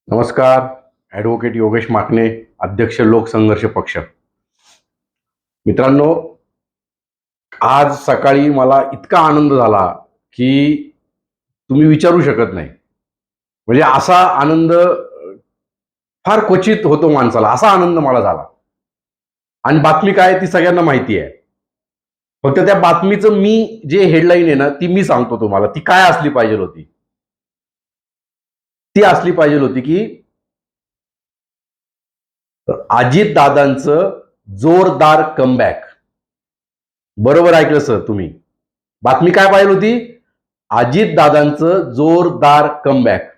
नमस्कार. ॲडव्होकेट योगेश माकणे, अध्यक्ष लोकसंघर्ष पक्ष. मित्रांनो, आज सकाळी मला इतका आनंद झाला की तुम्ही विचारू शकत नाही. म्हणजे असा आनंद फार क्वचित होतो माणसाला, असा आनंद मला झाला. आणि बातमी काय ती सगळ्यांना माहिती आहे. फक्त त्या बातमीचं मी जे हेडलाईन आहे ना, ती मी सांगतो तुम्हाला. ती काय असली पाहिजे होती? ती असली पाहिजे होती की अजितदादांचं जोरदार कमबॅक. बरोबर ऐकलं सर तुम्ही. बातमी काय पाहिजे होती? अजितदादांचं जोरदार कमबॅक.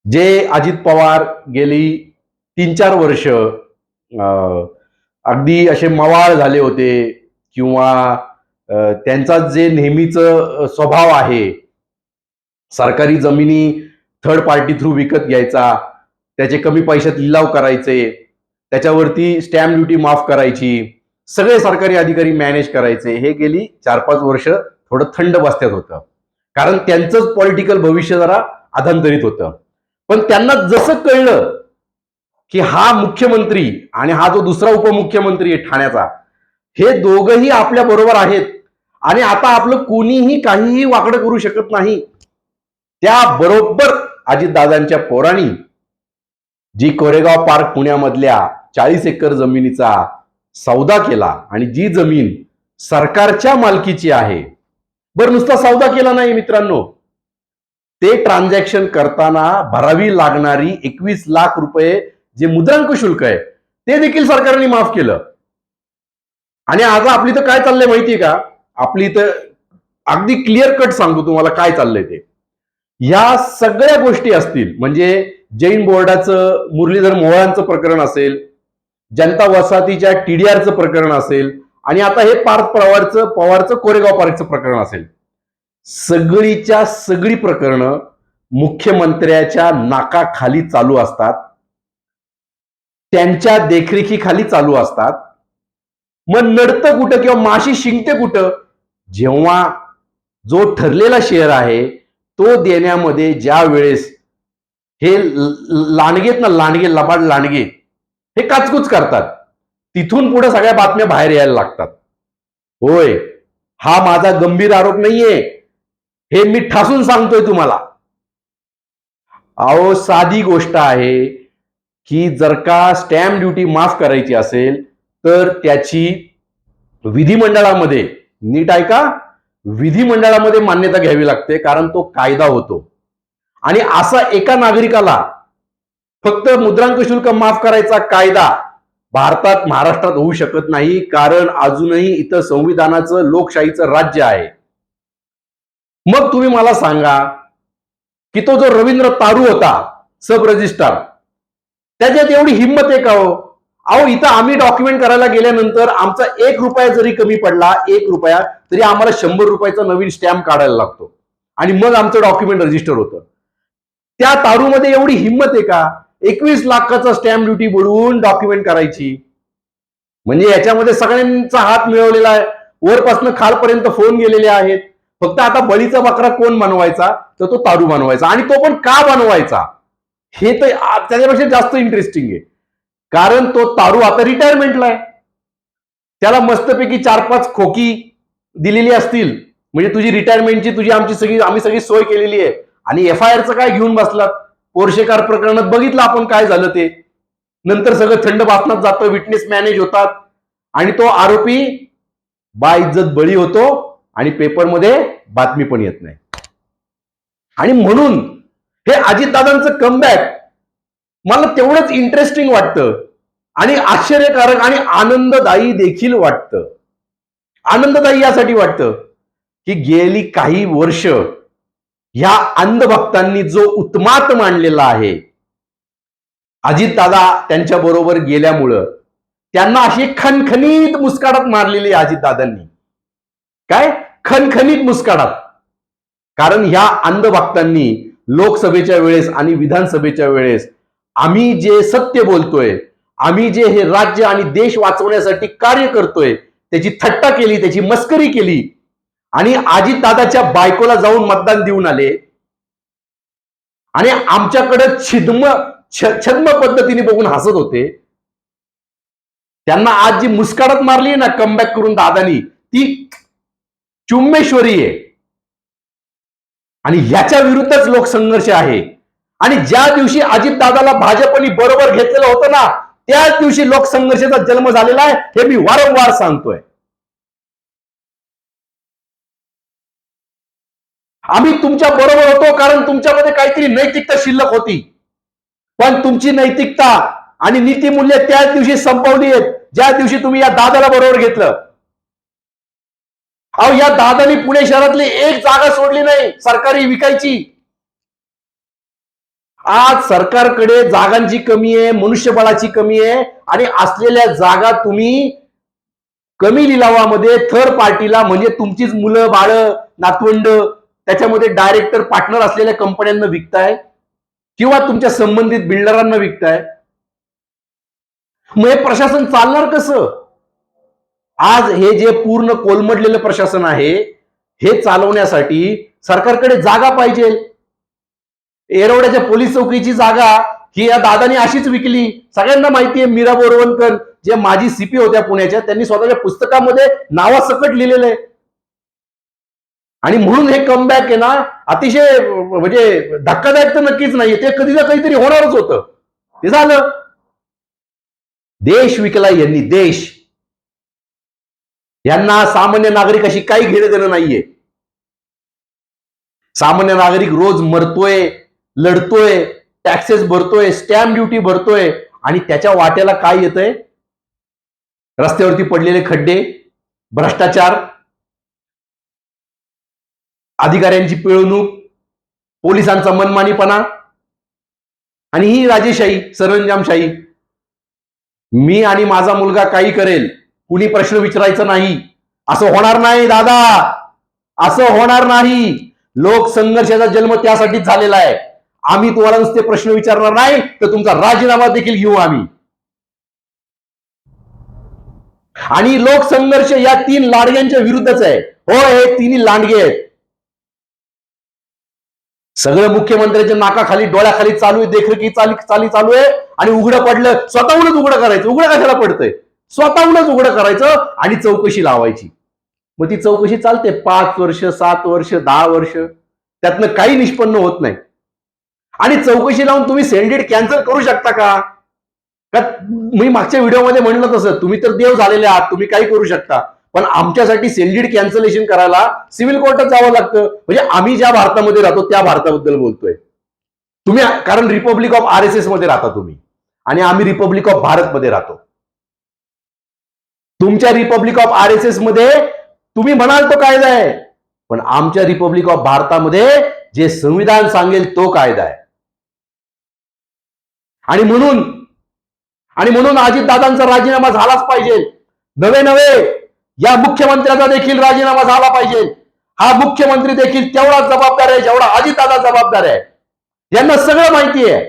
जे अजित पवार गेली 3-4 वर्ष अगदी असे मवाळ झाले होते किंवा त्यांचा जे नेहमीचं स्वभाव आहे, सरकारी जमिनी थर्ड पार्टी थ्रू विकत घ्यायचा, त्याचे कमी पैशात लिलाव करायचे, त्याच्यावरती स्टॅम्प ड्युटी माफ करायची, सगळे सरकारी अधिकारी मॅनेज करायचे. हे गेली 4-5 वर्ष थोडं थंड बसत्यात होतं, कारण त्यांचंच पॉलिटिकल भविष्य जरा अधांतरित होतं. पण त्यांना जसं कळलं की हा मुख्यमंत्री आणि हा जो दुसरा उपमुख्यमंत्री आहे ठाण्याचा, हे दोघंही आपल्या बरोबर आहेत आणि आता आपलं कोणीही काहीही वाकडं करू शकत नाही, त्या बरोबर अजितदादांच्या पोरांनी जी कोरेगाव पार्क पुण्यामधल्या 40 एकर जमिनीचा सौदा केला आणि जी जमीन सरकारच्या मालकीची आहे. बरं, नुसता सौदा केला नाही मित्रांनो, ते ट्रान्झॅक्शन करताना भरावी लागणारी 21 लाख रुपये जे मुद्रांक शुल्क आहे ते देखील सरकारने माफ केलं. आणि आज आपली तर काय चाललंय माहितीये का? आपली तर अगदी क्लिअर कट सांगतो तुम्हाला काय चाललंय ते. या सगळ्या गोष्टी असतील, म्हणजे जैन बोर्डाचं मुरलीधर मोहोळांचं प्रकरण असेल, जनता वसाहतीच्या टीडीआरचं प्रकरण असेल, आणि आता हे पार्थ पवारचं कोरेगाव पार्कचं प्रकरण असेल, सगळीच्या सगळी प्रकरणं मुख्यमंत्र्याच्या नाकाखाली चालू असतात, त्यांच्या देखरेखीखाली चालू असतात. मग नडतं कुठं किंवा माशी शिंकते कुठं? जेव्हा जो ठरलेला शेअर आहे तो देण्यामध्ये ज्या वेळेस हे लांडगेत ना, लबाड लांडगे हे काचकूच करतात, तिथून पुढे सगळ्या बातम्या बाहेर यायला लागतात. होय, हा माझा गंभीर आरोप नाहीये, हे मी ठासून सांगतोय तुम्हाला. अहो, साधी गोष्ट आहे की जर का स्टॅम्प ड्युटी माफ करायची असेल तर त्याची विधिमंडळामध्ये, नीट ऐका, विधिमंडळामध्ये मान्यता घ्यावी लागते, कारण तो कायदा होतो. आणि असा एका नागरिकाला फक्त मुद्रांक शुल्क माफ करायचा कायदा भारतात, महाराष्ट्रात होऊ शकत नाही, कारण अजूनही इथं संविधानाचं, लोकशाहीचं राज्य आहे. मग तुम्ही मला सांगा की तो जो रवींद्र तारू होता सब रजिस्ट्रार, त्याच्यात एवढी हिंमत आहे का हो? अहो, इथं आम्ही डॉक्युमेंट करायला गेल्यानंतर आमचा 1 रुपया जरी कमी पडला, 1 रुपया, तरी आम्हाला 100 रुपयाचा नवीन स्टॅम्प काढायला लागतो आणि मग आमचं डॉक्युमेंट रजिस्टर होतं. त्या तारूमध्ये एवढी हिंमत आहे का 21 लाखाचा स्टॅम्प ड्युटी बुडवून डॉक्युमेंट करायची? म्हणजे याच्यामध्ये सगळ्यांचा हात मिळवलेला आहे, वरपासून खालपर्यंत फोन गेलेले आहेत. फक्त आता बळीचा बकरा कोण बनवायचा? तर तो तारू बनवायचा. आणि तो पण का बनवायचा हे तर त्याच्यापेक्षा जास्त इंटरेस्टिंग आहे, कारण तो तारू आता रिटायरमेंटला आहे. त्याला मस्तपैकी 4-5 खोकी दिलेली असतील, म्हणजे तुझी रिटायरमेंटची, तुझी आम्ही सगळी सोय केलेली आहे. आणि एफआयआरचं काय घेऊन बसलात? पोर्शे कार प्रकरणात बघितलं आपण काय झालं ते. नंतर सगळं थंड बातम्यात जातं, विटनेस मॅनेज होतात आणि तो आरोपी बाइज्जत बळी होतो आणि पेपरमध्ये बातमी पण येत नाही. आणि म्हणून हे अजितदादांचं कमबॅक मला तेवढंच इंटरेस्टिंग वाटतं आणि आश्चर्यकारक आणि आनंददायी देखील वाटतं. आनंददायी यासाठी वाटतं की गेली काही वर्ष ह्या अंधभक्तांनी जो उत्मात मांडलेला आहे, अजितदादा त्यांच्या बरोबर गेल्यामुळं त्यांना अशी खणखणीत मुस्काडात मारलेली अजितदादांनी. काय खणखणीत मुस्काडात? कारण ह्या अंधभक्तांनी लोकसभेच्या वेळेस आणि विधानसभेच्या वेळेस आम्ही जे सत्य बोलतोय, आम्ही जे हे राज्य आणि देश वाचवण्यासाठी कार्य करतोय, त्याची थट्टा केली, त्याची मस्करी केली आणि अजितदादाच्या बायकोला जाऊन मतदान देऊन आले. आणि आमच्याकडे छद्म पद्धतीने बघून हसत होते. त्यांना आज जी मुस्काडत मारली ना कमबॅक करून दादानी, ती चुम्मेश्वरी आहे. आणि ह्याच्या विरुद्धच लोकसंघर्ष आहे. आणि ज्या दिवशी अजितदादाला भाजपने बरोबर घेतलेलं होतं ना, त्याच दिवशी लोकसंघर्षाचा जन्म झालेला आहे, हे मी वारंवार सांगतोय. आम्ही तुमच्या बरोबर होतो कारण तुमच्यामध्ये काहीतरी नैतिकता शिल्लक होती. पण तुमची नैतिकता आणि नीतिमूल्य त्याच दिवशी संपवली आहेत ज्या दिवशी तुम्ही या दादाला बरोबर घेतलं. अहो, या दादानी पुणे शहरातली एक जागा सोडली नाही सरकारी विकायची. आज सरकारकडे जागांची कमी आहे, मनुष्यबळाची कमी आहे आणि असलेल्या जागा तुम्ही कमी लिलावामध्ये थर्ड पार्टीला, म्हणजे तुमचीच मुलं बाळ नातवंड त्याच्यामध्ये डायरेक्टर पार्टनर असलेल्या कंपन्यांना विकताय किंवा तुमच्या संबंधित बिल्डरांना विकताय. मग हे प्रशासन चालणार कसं? आज हे जे पूर्ण कोलमडलेलं प्रशासन आहे, हे चालवण्यासाठी सरकारकडे जागा पाहिजे. येरवड्याच्या पोलीस चौकीची जागा ही या दादानी अशीच विकली. सगळ्यांना माहिती आहे, मीरा बोरवणकर जे माजी सीपी होत्या पुण्याच्या, त्यांनी स्वतःच्या पुस्तकामध्ये नावासकट लिहिलेलं आहे. आणि म्हणून हे कमबॅक आहे ना, अतिशय म्हणजे धक्कादायक तर नक्कीच नाहीये. ते कधी ना कधीतरी होणारच होतं. ते झालं. देश विकला यांनी, देश. यांना सामान्य नागरिकाशी काही घेणं देणं नाहीये. सामान्य नागरिक रोज मरतोय, लढतोय, टॅक्सेस भरतोय, स्टॅम्प ड्युटी भरतोय आणि त्याच्या वाट्याला काय येतंय? रस्त्यावरती पडलेले खड्डे, भ्रष्टाचार, अधिकाऱ्यांची पिळवणूक, पोलिसांचा मनमानीपणा आणि ही राजेशाही, सरंजामशाही. मी आणि माझा मुलगा काही करेल, कुणी प्रश्न विचारायचा नाही, असं होणार नाही दादा, असं होणार नाही. लोकसंघर्षाचा जन्म त्यासाठीच झालेला आहे. आम्ही तुम्हाला नुसते प्रश्न विचारणार नाही, तर तुमचा राजीनामा देखील घेऊ आम्ही. आणि लोकसंघर्ष या 3 लांडग्यांच्या विरुद्धच आहे. हो, हे 3 लांडगे आहेत. सगळं मुख्यमंत्र्यांच्या नाकाखाली, डोळ्याखाली चालू आहे, देखरेखी चालू आहे. आणि उघडं पडलं स्वतःहूनच उघडं करायचं. उघडं कशाला पडतंय? स्वतःहूनच उघडं करायचं आणि चौकशी लावायची. मग ती चौकशी चालते 5 वर्ष, 7 वर्ष, 10 वर्ष, त्यातनं काही निष्पन्न होत नाही. आणि चौकशी लावून तुम्ही सेंडिट कॅन्सल करू शकता का? मी मागच्या व्हिडिओमध्ये म्हणलं तसं, तुम्ही तर देव झालेले आहात, तुम्ही काही करू शकता. पण आमच्यासाठी सेंडिट कॅन्सलेशन करायला सिव्हिल कोर्टात जावं लागतं. म्हणजे आम्ही ज्या भारतामध्ये राहतो त्या भारताबद्दल बोलतोय. तुम्ही कारण रिपब्लिक ऑफ RSS मध्ये राहता तुम्ही आणि आम्ही रिपब्लिक ऑफ भारत मध्ये राहतो. तुमच्या रिपब्लिक ऑफ RSS मध्ये तुम्ही म्हणाल तो कायदा आहे, पण आमच्या रिपब्लिक ऑफ भारतामध्ये जे संविधान सांगेल तो कायदा आहे. आणि म्हणून अजितदादांचा राजीनामा झालाच पाहिजे. नवे या मुख्यमंत्र्याचा देखील राजीनामा झाला पाहिजे. हा मुख्यमंत्री देखील तेवढाच जबाबदार आहे जेवढा अजितदादा जबाबदार आहे. यांना सगळं माहिती आहे.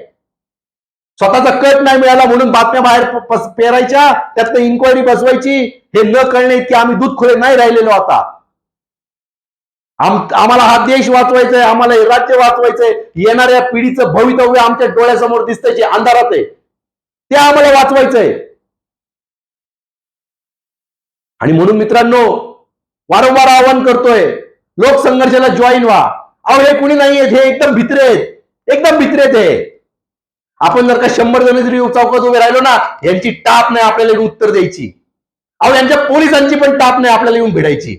स्वतःचा कट नाही मिळाला म्हणून बातम्या बाहेर पेरायच्या, त्यातनं इन्क्वायरी बसवायची. हे न कळणे इतके आम्ही दूधखोरे नाही राहिलेलो आता. आम्हाला हा देश वाचवायचा आहे, आम्हाला हे राज्य वाचवायचंय. येणाऱ्या पिढीचं भवितव्य आमच्या डोळ्यासमोर दिसतंय जे अंधारात आहे, ते आम्हाला वाचवायचंय. आणि म्हणून मित्रांनो, वारंवार आवाहन करतोय, लोकसंघर्षाला जॉईन व्हा. अहो, हे कुणी नाहीये, हे एकदम भित्रे आहेत, एकदम भित्रे आहेत. आपण जर का 100 जण जरी चौकात उभे राहिलो ना, यांची टाप नाही आपल्याला येऊन उत्तर द्यायची. अहो, यांच्या पोलिसांची पण टाप नाही आपल्याला येऊन भिडायची,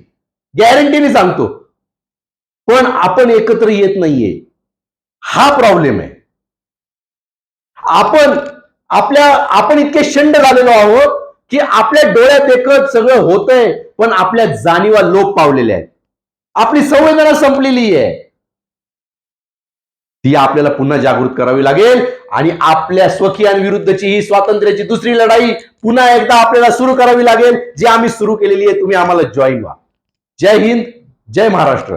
गॅरंटीने सांगतो. पण आपण एकत्र येत नाहीये, हा प्रॉब्लेम आहे. आपण इतके शंड झालेलो आहोत की आपल्या डोळ्यात देखत सगळं होतंय, पण आपल्या जाणीवा लोप पावलेल्या आहेत. आपली संवेदना संपलेली आहे. ती आपल्याला पुन्हा जागृत करावी लागेल आणि आपल्या स्वकीयांविरुद्धची ही स्वातंत्र्याची दुसरी लढाई पुन्हा एकदा आपल्याला सुरू करावी लागेल, जी आम्ही सुरू केलेली आहे. तुम्ही आम्हाला जॉईन व्हा. जय हिंद, जय महाराष्ट्र.